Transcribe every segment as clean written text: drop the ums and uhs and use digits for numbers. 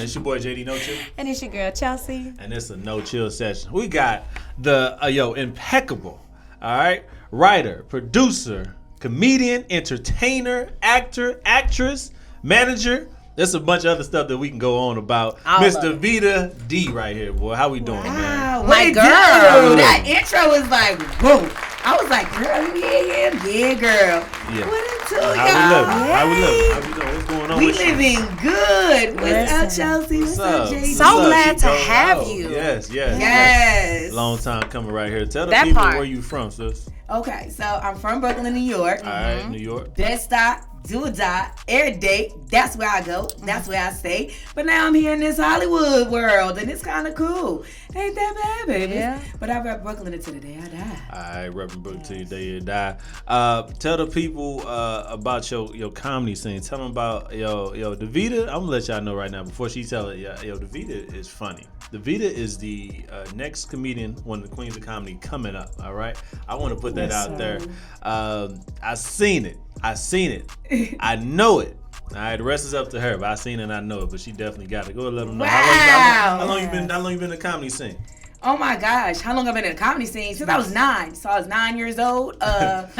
It's your boy JD Nochill. And it's your girl Chelsea. And it's a no chill session. We got the impeccable, all right, writer, producer, comedian, entertainer, actor, actress, manager. There's a bunch of other stuff that we can go on about. Miss Davida D right here, boy. How we doing, man? My girl. That intro was like, whoa. I was like, girl, yeah, girl. Yeah. What into How we living? How we doing? What's going on? We with living you? good. What's up, Chelsea? What's up, JD? So glad to have you. Yes. Long time coming right here. Tell the people where you from, sis. Okay, so I'm from Brooklyn, New York. All right, New York. Best stop, do or die, every day. That's where I go. That's where I stay. But now I'm here in this Hollywood world, and it's kind of cool. Ain't that bad, baby? Yeah. But I rep Brooklyn until the day I die. All right, repping Brooklyn till the day you die. Tell the people about your comedy scene. Tell them about Davida. I'm gonna let y'all know right now before she tell it. Davida is funny. Davida is the next comedian, one of the queens of comedy coming up. All right, I want to put that out there. I seen it. I know it. All right, the rest is up to her, but I seen it and I know it. But she definitely got it. Go and let them know. Wow. How long you been in the comedy scene? Oh my gosh, how long I've been in the comedy scene? Since I was 9. So I was 9 years old. And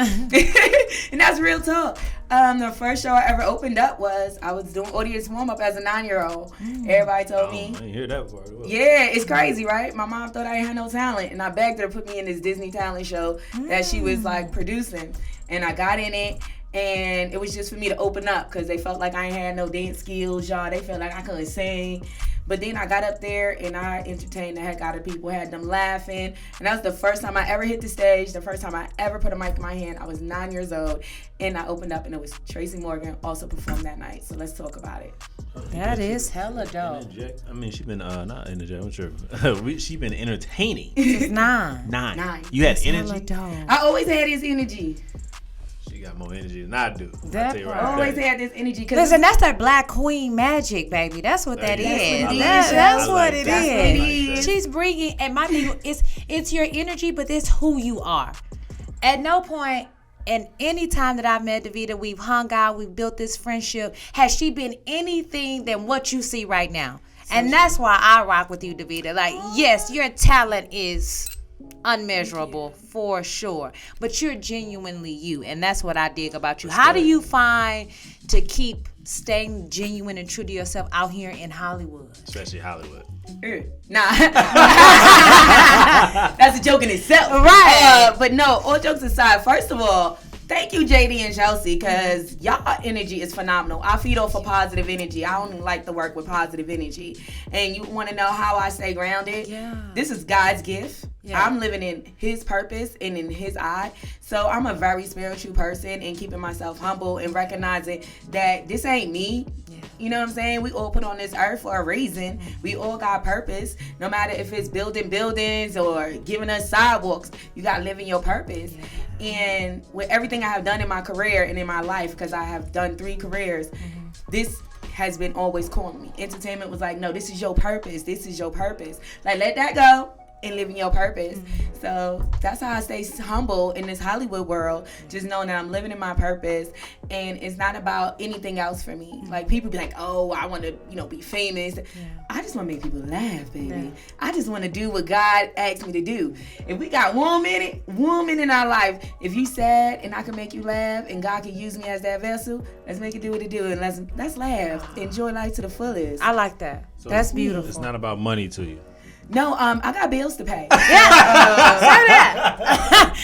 that's real talk. The first show I ever opened up was I was doing audience warm up as a 9-year-old. Everybody told me. I didn't hear that part. Yeah, it's crazy, right? My mom thought I ain't had no talent, and I begged her to put me in this Disney talent show that she was like producing, and I got in it. And it was just for me to open up because they felt like I ain't had no dance skills, y'all. They felt like I couldn't sing. But then I got up there and I entertained the heck out of people, had them laughing. And that was the first time I ever hit the stage, the first time I ever put a mic in my hand. I was 9 years old and I opened up and it was Tracy Morgan also performed that night. So let's talk about it. That is hella dope. I mean, she been not interjecting. I'm sure she been entertaining. Since 9. 9. You had energy. I always had this energy. She got more energy than I do. I always had this energy. Listen, that's that black queen magic, baby. That's what that is. That's what it is. She's bringing, and my thing is, it's your energy, but it's who you are. At no point, and any time that I've met Davida, we've hung out, we've built this friendship. Has she been anything than what you see right now? And that's why I rock with you, Davida. Like, yes, your talent is unmeasurable for sure, but you're genuinely you, and that's what I dig about you. How do you find to keep staying genuine and true to yourself out here in Hollywood, especially Hollywood? Nah. That's a joke in itself, right? But no, all jokes aside, first of all, thank you, JD and Chelsea, because y'all energy is phenomenal. I feed off of positive energy. I only like to work with positive energy. And you want to know how I stay grounded? Yeah. This is God's gift. Yeah. I'm living in his purpose and in his eye. So I'm a very spiritual person and keeping myself humble and recognizing that this ain't me. Yeah. You know what I'm saying? We all put on this earth for a reason. We all got purpose. No matter if it's building buildings or giving us sidewalks, you got to live in your purpose. Yeah. And with everything I have done in my career and in my life, because I have done 3 careers, this has been always calling me. Entertainment was like, no, this is your purpose. This is your purpose. Like, let that go and live in your purpose. So that's how I stay humble in this Hollywood world, just knowing that I'm living in my purpose and it's not about anything else for me. Like, people be like, oh, I want to, be famous. I just want to make people laugh, baby. I just want to do what God asked me to do. If we got 1 minute in our life, if you sad and I can make you laugh and God can use me as that vessel, let's make it do what it do and let's laugh. Enjoy life to the fullest. I like that. So that's beautiful. It's not about money to you. No, I got bills to pay. Say that.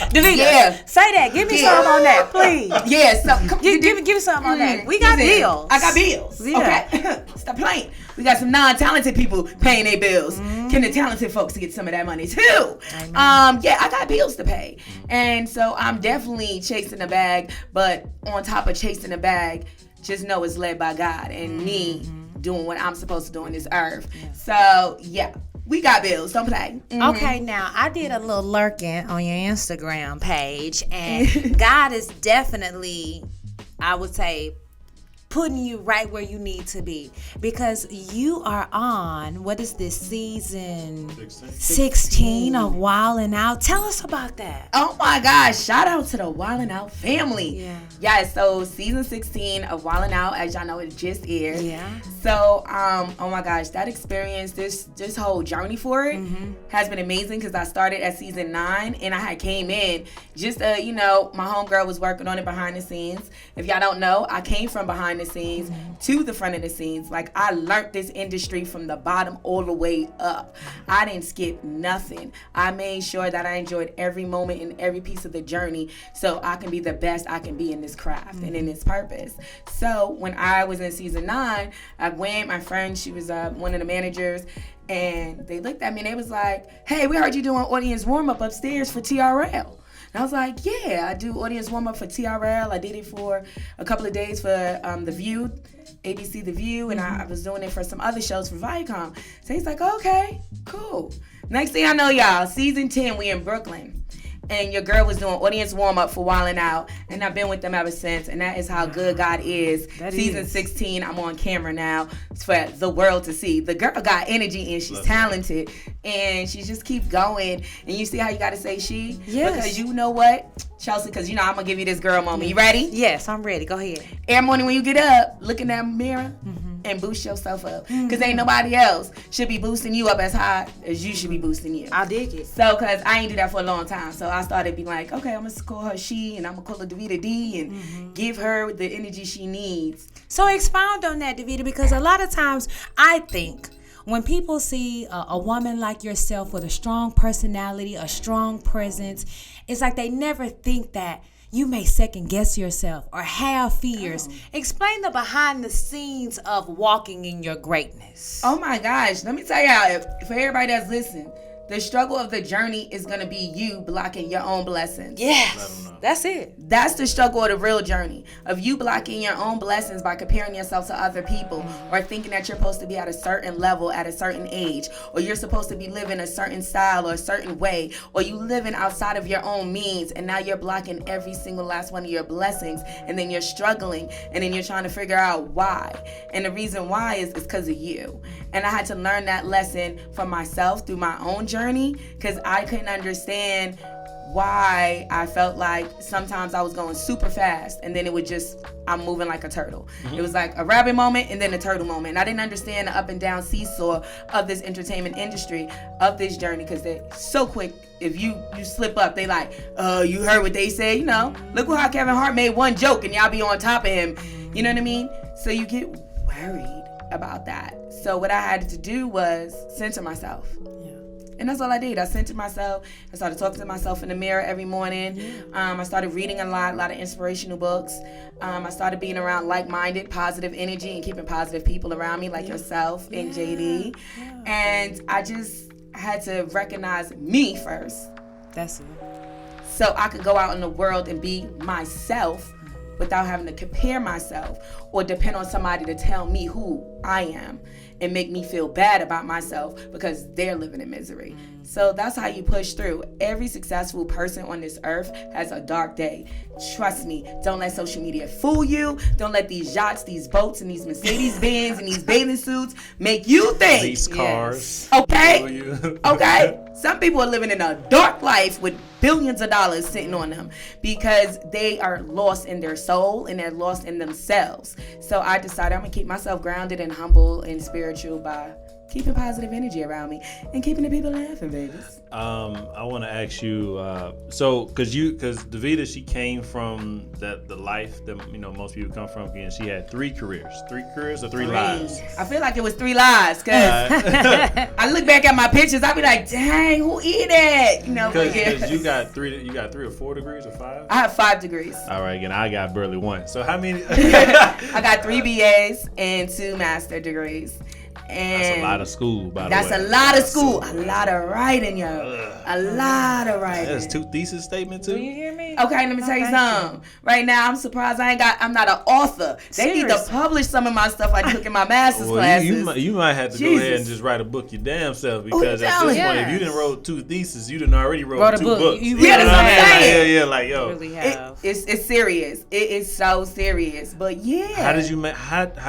Davida, say that. Give me some on that, please. Yeah, so give me some on that. We got bills. I got bills. Yeah. Okay, stop playing. We got some non-talented people paying their bills. Can the talented folks get some of that money too? I got bills to pay, and so I'm definitely chasing the bag. But on top of chasing the bag, just know it's led by God and me doing what I'm supposed to do on this earth. So yeah. We got bills. Don't play. Okay, now I did a little lurking on your Instagram page, and God is definitely, I would say, putting you right where you need to be, because you are on, what is this, season 16 of Wildin' Out. Tell us about that. Oh my gosh, shout out to the Wildin' Out family. Yeah, so season 16 of Wildin' Out, as y'all know, it just aired. Yeah. So oh my gosh, that experience, this whole journey for it has been amazing, because I started at season 9 and I had came in just you know, my homegirl was working on it behind the scenes. If y'all don't know, I came from behind the scenes to the front of the scenes. Like, I learned this industry from the bottom all the way up. I didn't skip nothing. I made sure that I enjoyed every moment and every piece of the journey, so I can be the best I can be in this craft and in this purpose. So when I was in season 9, I went, my friend, she was one of the managers, and they looked at me and they was like, hey, we heard you doing audience warm-up upstairs for TRL. And I was like, yeah, I do audience warm-up for TRL. I did it for a couple of days for The View, ABC The View, and I was doing it for some other shows for Viacom. So he's like, okay, cool. Next thing I know, y'all, season 10, we in Brooklyn. And your girl was doing audience warm-up for Wildin' Out, and I've been with them ever since, and that is how good God is. Season 16, I'm on camera now for the world to see. The girl got energy, and she's talented, and she just keep going. And you see how you got to say she? Yes. Because you know what, Chelsea, because you know I'm going to give you this girl moment. You ready? Yes, I'm ready. Go ahead. Every morning when you get up, look in that mirror, and boost yourself up, because ain't nobody else should be boosting you up as high as you should be boosting you. I dig it. So, because I ain't do that for a long time, so I started being like, okay, I'm gonna call her she, and I'm gonna call her Davida D, and give her the energy she needs. So expound on that, Davida, because a lot of times I think when people see a woman like yourself with a strong personality, a strong presence, it's like they never think that you may second guess yourself or have fears. Explain the behind the scenes of walking in your greatness. Oh my gosh, let me tell y'all, for everybody that's listening, the struggle of the journey is going to be you blocking your own blessings. Yes, that's it. That's the struggle of the real journey, of you blocking your own blessings by comparing yourself to other people, or thinking that you're supposed to be at a certain level at a certain age, or you're supposed to be living a certain style or a certain way, or you living outside of your own means, and now you're blocking every single last one of your blessings, and then you're struggling, and then you're trying to figure out why. And the reason why is because of you. And I had to learn that lesson for myself through my own journey, because I couldn't understand why I felt like sometimes I was going super fast, and then it would just, I'm moving like a turtle. It was like a rabbit moment and then a turtle moment. And I didn't understand the up and down seesaw of this entertainment industry, of this journey, because they're so quick. If you slip up, they like, you heard what they said, you know, look how Kevin Hart made one joke and y'all be on top of him. You know what I mean? So you get worried about that. So what I had to do was center myself. And that's all I did. I centered myself. I started talking to myself in the mirror every morning. I started reading a lot of inspirational books. I started being around like-minded, positive energy, and keeping positive people around me, like yourself and JD. And I just had to recognize me first. That's it. So I could go out in the world and be myself without having to compare myself or depend on somebody to tell me who I am and make me feel bad about myself because they're living in misery. So that's how you push through. Every successful person on this earth has a dark day. Trust me, don't let social media fool you. Don't let these yachts, these boats, and these Mercedes-Benz and these bathing suits make you think. These cars. Okay? Okay? Some people are living in a dark life with billions of dollars sitting on them because they are lost in their soul and they're lost in themselves. So I decided I'm going to keep myself grounded and humble and spiritual by keeping positive energy around me and keeping the people laughing, babies. I want to ask you, because Davida, she came from the life that most people come from. And she had 3 careers, 3 careers or 3 lives. I feel like it was 3 lives because I look back at my pictures, I be like, dang, who eat that? Because you got 3 or 4 degrees or 5? I have 5 degrees. All right, and I got barely 1. So how many? I got 3 BAs and 2 master degrees. And that's a lot of school, by the way. That's a lot of school. A lot of writing, yo. A lot of writing. That's 2 thesis statements, too? Do you hear me? me. Okay, let me tell you something. Right now, I'm surprised I'm not an author. They need to publish some of my stuff I took in my master's classes. You might have to go ahead and just write a book your damn self, because at this point, if you didn't wrote 2 theses, you didn't already wrote 2 books. You really have. Yeah, like yo. You really have. It's serious. It is so serious. But yeah. How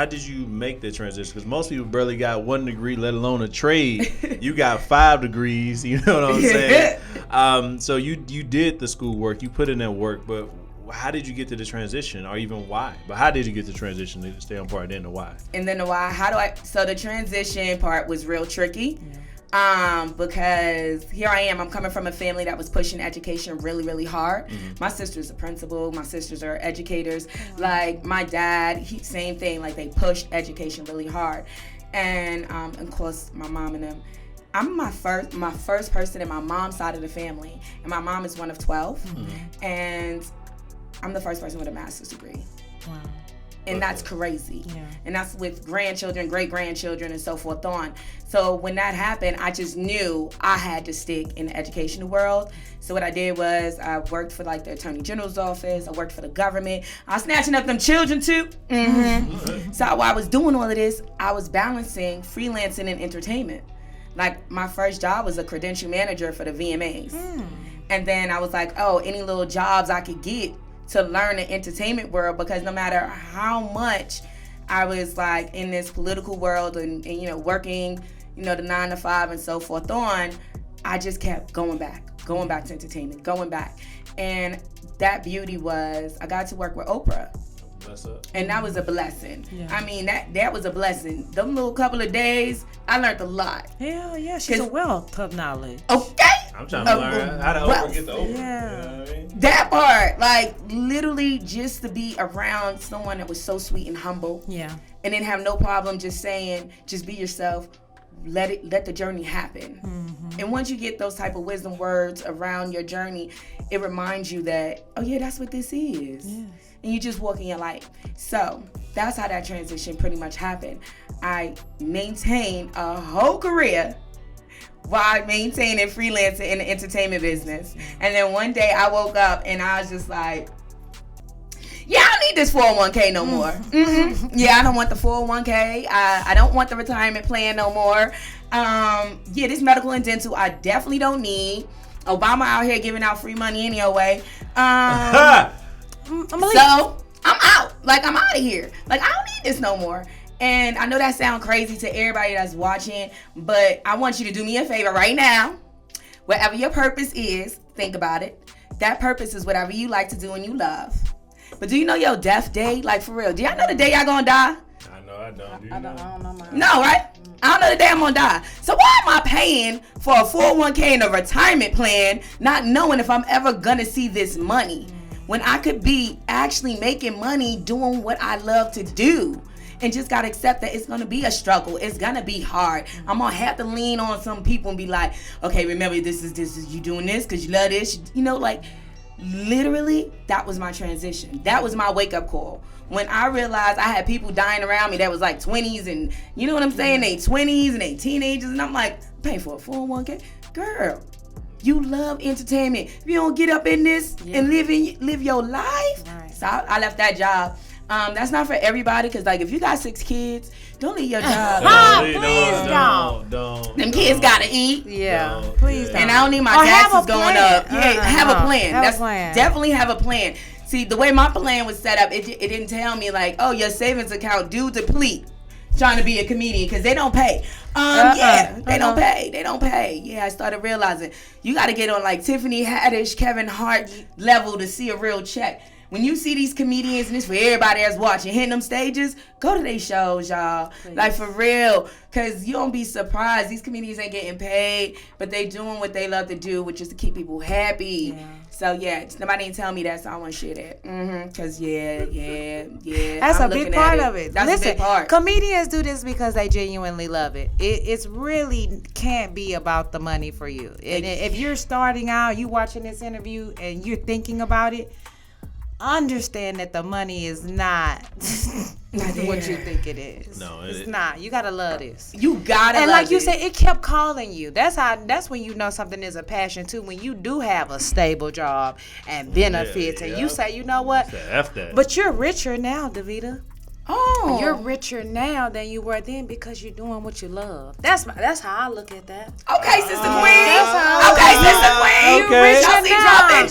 did you make the transition? Because most people barely got 1 degree, let alone a trade. You got 5 degrees. You know what I'm saying? So you did the schoolwork. You put in that work, but how did you get to the transition, or even why? But how did you get the transition to stay on part, then the why? And then the why. So the transition part was real tricky. Because here I am. I'm coming from a family that was pushing education really, really hard. My sister's a principal. My sisters are educators. Like my dad, same thing. Like they pushed education really hard. And of course, my mom and them. I'm my first person in my mom's side of the family, and my mom is one of 12, and I'm the first person with a master's degree. Wow. And that's crazy. Yeah. And that's with grandchildren, great-grandchildren, and so forth on. So when that happened, I just knew I had to stick in the educational world. So what I did was I worked for like the Attorney General's office. I worked for the government. I was snatching up them children too. So while I was doing all of this, I was balancing freelancing and entertainment. Like my first job was a credential manager for the VMAs. And then I was like, any little jobs I could get to learn the entertainment world, because no matter how much I was like in this political world and working, the 9 to 5 and so forth on, I just kept going back to entertainment, going back. And that beauty was I got to work with Oprah. And that was a blessing. Yeah. I mean, that was a blessing. Them little couple of days, I learned a lot. Hell yeah, she's a wealth of knowledge. Okay. I'm trying to learn how to Oprah get the Oprah. Yeah. You know what I mean? That part, like literally just to be around someone that was so sweet and humble. Yeah. And then have no problem just saying, just be yourself. Let the journey happen. And once you get those type of wisdom words around your journey, it reminds you that, oh yeah, that's what this is. Yes. And you just walk in your life. So that's how that transition pretty much happened. I maintained a whole career while maintaining freelancing in the entertainment business. And then one day I woke up and I was just like, yeah, I don't need this 401k no more. Yeah, I don't want the 401k. I don't want the retirement plan no more. Yeah, this medical and dental I definitely don't need. Obama out here giving out free money anyway. So I'm out. Like, I'm out of here. Like, I don't need this no more. And I know that sounds crazy to everybody that's watching, but I want you to do me a favor right now. Whatever your purpose is, think about it. That purpose is whatever you like to do and you love. But do you know your death day? Like, for real. Do y'all know the day y'all gonna die? I know I don't. I don't know mine. No, right? I don't know the day I'm gonna die. So why am I paying for a 401k and a retirement plan, not knowing if I'm ever gonna see this money, when I could be actually making money doing what I love to do? And just gotta accept that it's gonna be a struggle. It's gonna be hard. I'm gonna have to lean on some people and be like, okay, remember this is you doing this because you love this. Like literally, that was my transition. That was my wake up call. When I realized I had people dying around me that was like 20s and you know what I'm saying? They 20s and they teenagers, and I'm like, pay for a 401k, girl. You love entertainment. If you don't get up in this and live your life, right. So I left that job. That's not for everybody, because like if you got 6 kids, don't leave your job. Please don't. Them kids gotta eat. Yeah, please don't. And I don't need my taxes going up. Yeah, have a plan. Definitely have a plan. See, the way my plan was set up, it didn't tell me like, oh, your savings account due deplete. Trying to be a comedian, because they don't pay. They don't pay. They don't pay. Yeah, I started realizing you got to get on like Tiffany Haddish, Kevin Hart level to see a real check. When you see these comedians, and it's for everybody that's watching, hitting them stages, go to their shows, y'all. Please. Like, for real. Because you don't be surprised. These comedians ain't getting paid, but they doing what they love to do, which is to keep people happy. Yeah. So, yeah, nobody didn't tell me that, so I want to share that. Because, yeah. That's a big part of it. That's a big part. Comedians do this because they genuinely love it. It's really can't be about the money for you. And if you're starting out, you watching this interview, and you're thinking about it, understand that the money is not what you think it is. No, it's not. You gotta love this. You gotta and love like you it. said, it kept calling you. That's when you know something is a passion too. When you do have a stable job and benefits, and you say, you know what? F that. But you're richer now, Davida. Oh, You're richer now than you were then because you're doing what you love. That's how I look at that. okay, Sister Queen. That's how Okay, Sister Queen. Okay. Chelsea dropping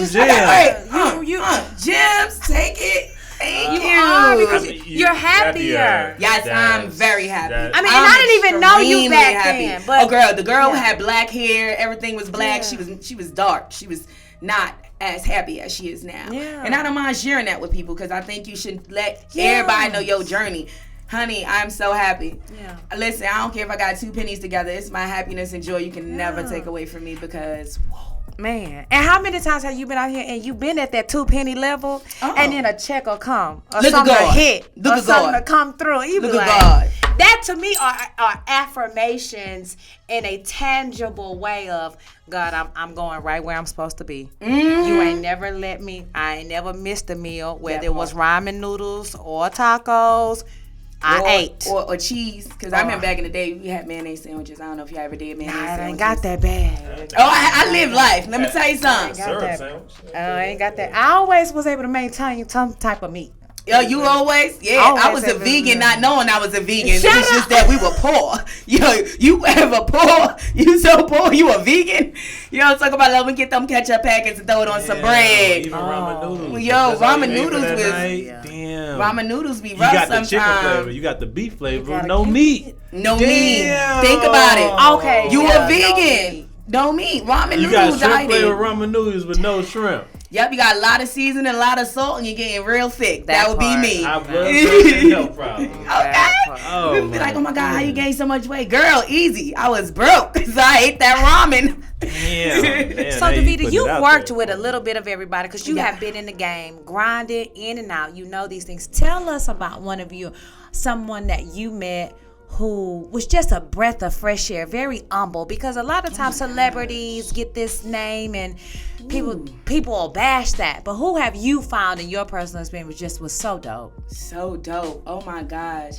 gems. Gems, take it. Thank you. are because I mean, you're happier. Yes, I'm very happy. I mean, and I didn't even know you back then. But the girl had black hair. Everything was black. Yeah. She was dark. She was not as happy as she is now. Yeah. And I don't mind sharing that with people because I think you should let everybody know your journey. Honey, I'm so happy. Yeah. Listen, I don't care if I got 2 pennies together. It's my happiness and joy you can never take away from me because, whoa. Man, and how many times have you been out here and you been at that 2 penny level, and then a check will come, or Look something at to God. hit, Look or at something God. to come through. You be Look like, at God. that to me are affirmations in a tangible way of God. I'm going right where I'm supposed to be. You ain't never let me. I ain't never missed a meal, whether it was ramen noodles or tacos. I ate. Or cheese. Because I remember back in the day, we had mayonnaise sandwiches. I don't know if you ever did mayonnaise I sandwiches. ain't got that bad. Oh, I live life. Let me tell you something. Syrup sandwich. I ain't got that. I always was able to maintain some type of meat. Yo, you always? Yeah, Always I was a have vegan been. not knowing I was a vegan. It Shut was just up. that we were poor. Yo, you ever poor? You so poor, you a vegan? You know, talk about let me get them ketchup packets and throw it on some bread. Even ramen noodles. Yo, That's all ramen you ate for noodles that was- night? Yeah. Damn. Ramen noodles be You rough got the chicken flavor. sometimes. You got the beef flavor. gotta No keep meat. No Damn. meat. Think about it. Okay, You yeah, a vegan. No meat. Ramen You got noodles, I shrimp flavor did. ramen noodles with no shrimp. Yep, you got a lot of seasoning, a lot of salt, and you're getting real thick. That would be part. me. I blood no problem. Okay. Oh, People be my like, oh my God, how you gain so much weight? Girl, easy. I was broke because I ate that ramen. Damn. Man, So, now you Davida, putting you've it out worked there. with a little bit of everybody because you Yeah. have been in the game, grinded in and out. You know these things. Tell us about one of you, someone that you met who was just a breath of fresh air, very humble. Because a lot of times celebrities get this name and people will bash that. But who have you found in your personal experience just was so dope? So dope. Oh my gosh.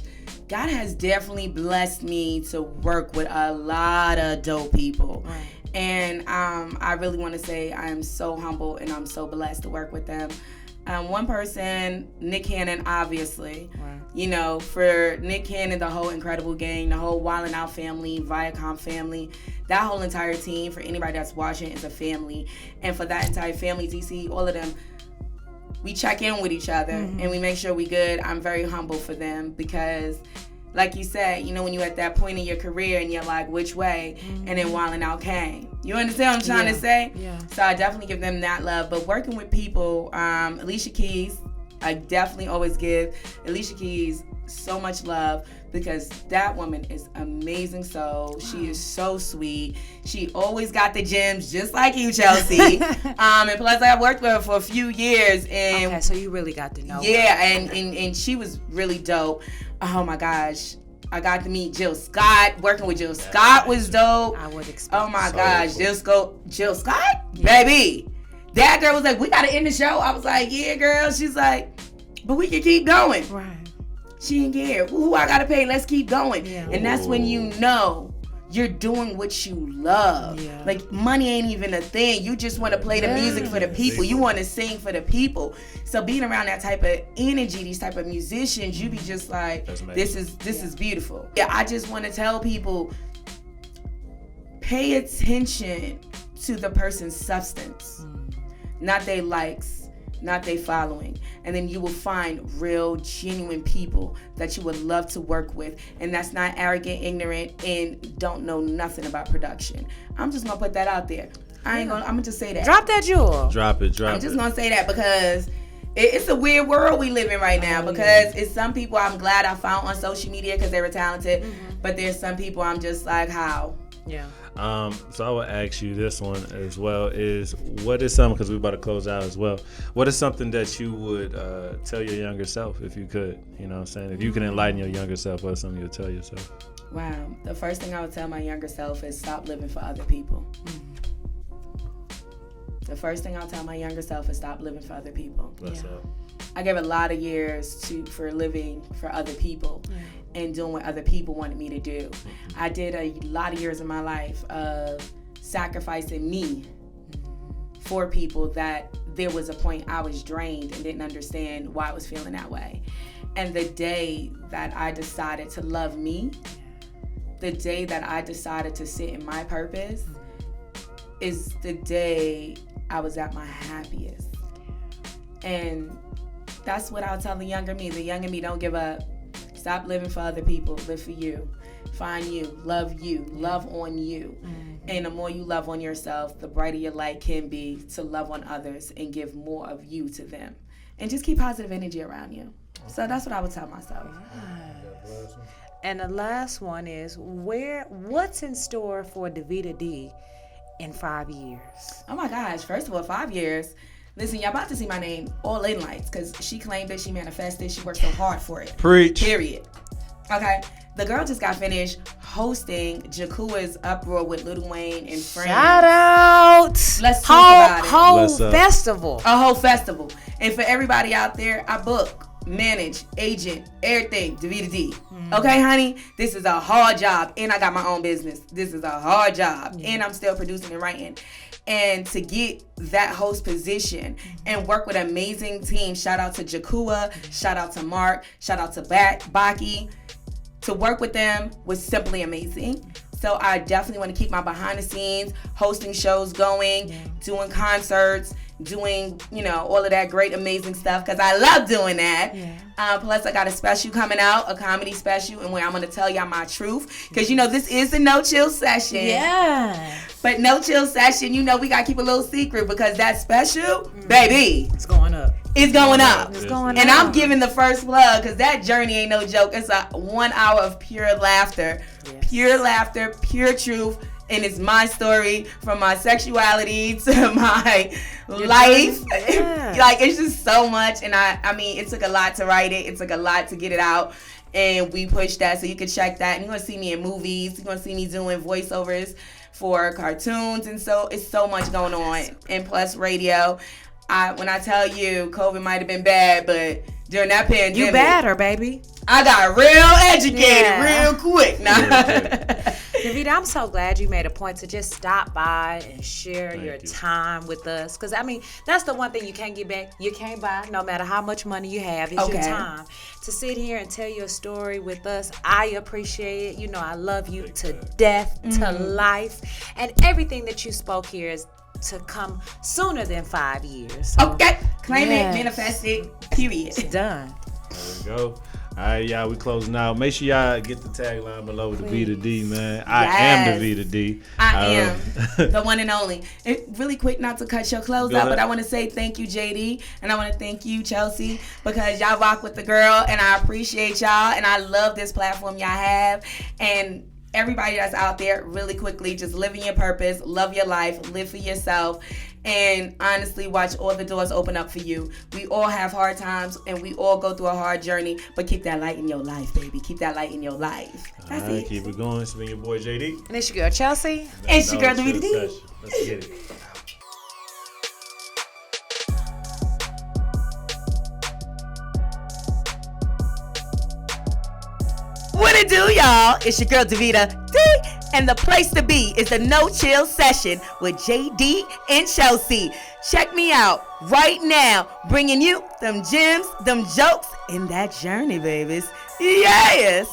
God has definitely blessed me to work with a lot of dope people. Right. And I really want to say I am so humble and I'm so blessed to work with them. One person, Nick Cannon, obviously. Right. You know, for Nick Cannon, the whole Incredible Gang, the whole Wildin' Out family, Viacom family, that whole entire team, for anybody that's watching, is a family. And for that entire family, DC, all of them, we check in with each other and we make sure we good. I'm very humble for them because, like you said, you know, when you're at that point in your career and you're like, which way? And then Wildin' Out came. You understand what I'm trying to say? Yeah. So I definitely give them that love. But working with people, Alicia Keys, I definitely always give Alicia Keys so much love because that woman is amazing soul. She is so sweet. She always got the gems just like you, Chelsea. And plus I worked with her for a few years and Okay, so you really got to know her. yeah, and she was really dope. Oh my gosh. I got to meet Jill Scott. Working with Jill Scott was dope. I would expect. Oh my So gosh, Jill Scott? Baby. That girl was like, we gotta end the show. I was like, yeah, girl. She's like, but we can keep going. Right. She didn't care. Who I gotta pay? Let's keep going. Yeah. And that's when you know you're doing what you love. Yeah. Like money ain't even a thing. You just want to play the music for the people. You want to sing for the people. So being around that type of energy, these type of musicians, you be just like, That's amazing. this is beautiful. Yeah, I just want to tell people, pay attention to the person's substance, not their likes, not their following. And then you will find real, genuine people that you would love to work with. And that's not arrogant, ignorant, and don't know nothing about production. I'm just gonna put that out there. I'm gonna just say that. Drop that jewel. Drop it. I'm just gonna say that because it's a weird world we live in right now. Because it's some people I'm glad I found on social media because they were talented, but there's some people I'm just like, how? Yeah. So I would ask you this one as well is what is something, because we're about to close out as well, what is something that you would tell your younger self if you could, you know what I'm saying? If you can enlighten your younger self, what's something you would tell yourself? Wow. The first thing I would tell my younger self is stop living for other people. the first thing I'll tell my younger self is stop living for other people. What's up? I gave a lot of years for living for other people and doing what other people wanted me to do. I did a lot of years of my life of sacrificing me for people that there was a point I was drained and didn't understand why I was feeling that way. And the day that I decided to love me, the day that I decided to sit in my purpose is the day I was at my happiest. And that's what I'll tell the younger me. The younger me, don't give up. Stop living for other people. Live for you. Find you. Love on you. And the more you love on yourself, the brighter your light can be to love on others and give more of you to them. And just keep positive energy around you. So that's what I would tell myself. And the last one is, what's in store for Davida D in 5 years? Oh my gosh, first of all, 5 years. Listen, y'all about to see my name all in lights because she claimed it, she manifested, she worked so hard for it. Preach. Period. Okay. The girl just got finished hosting Jakua's Uproar with Lil Wayne and friends. Shout out! Let's talk about it. Whole festival. A whole festival. And for everybody out there, I book, manage, agent, everything, Davida D. Okay, honey? This is a hard job. And I got my own business. This is a hard job. And I'm still producing and writing. And to get that host position and work with an amazing team, shout out to Jakua, shout out to Mark, shout out to Baki. To work with them was simply amazing. So I definitely want to keep my behind the scenes, hosting shows going, doing concerts, doing, all of that great, amazing stuff because I love doing that. Plus, I got a special coming out, a comedy special, and where I'm going to tell y'all my truth because, this is the Nochill session. Yeah. But Nochill session, we got to keep a little secret because that special, baby. It's going up. It's going up. It's going and up. I'm giving the first plug because that journey ain't no joke. It's a 1 hour of pure laughter. Pure laughter, pure truth. And it's my story from my sexuality to my life. It's just so much. And I mean, it took a lot to write it. It took a lot to get it out. And we pushed that. So you can check that. And you're going to see me in movies. You're going to see me doing voiceovers for cartoons. And so it's so much going on. And plus radio. When I tell you COVID might have been bad, but during that pandemic. You better, baby. I got real educated real quick. Davida, I'm so glad you made a point to just stop by and share your time with us. Because, that's the one thing you can't get back. You can't buy, no matter how much money you have. It's your time. To sit here and tell your story with us, I appreciate it. I love you to death, to life. And everything that you spoke here is to come sooner than 5 years. So, okay. Claim it, manifest it, period. It's done. There we go. All right, y'all, we closing out. Make sure y'all get the tagline below with Davida D, man. I am Davida D. I am the one and only. Really quick, not to cut your clothes out, but I want to say thank you, JD, and I want to thank you, Chelsea, because y'all rock with the girl, and I appreciate y'all, and I love this platform y'all have, and everybody that's out there, really quickly, just living your purpose, love your life, live for yourself, and honestly watch all the doors open up for you. We all have hard times and we all go through a hard journey, but keep that light in your life, baby. Keep that light in your life. That's it. Keep it going. It's been your boy JD. And it's your girl Chelsea. And it's your girl Davida D. Let's get it. What it do, y'all? It's your girl Davida D, and the place to be is the No Chill session with JD and Chelsea. Check me out right now, bringing you them gems, them jokes, and that journey, babies. Yes.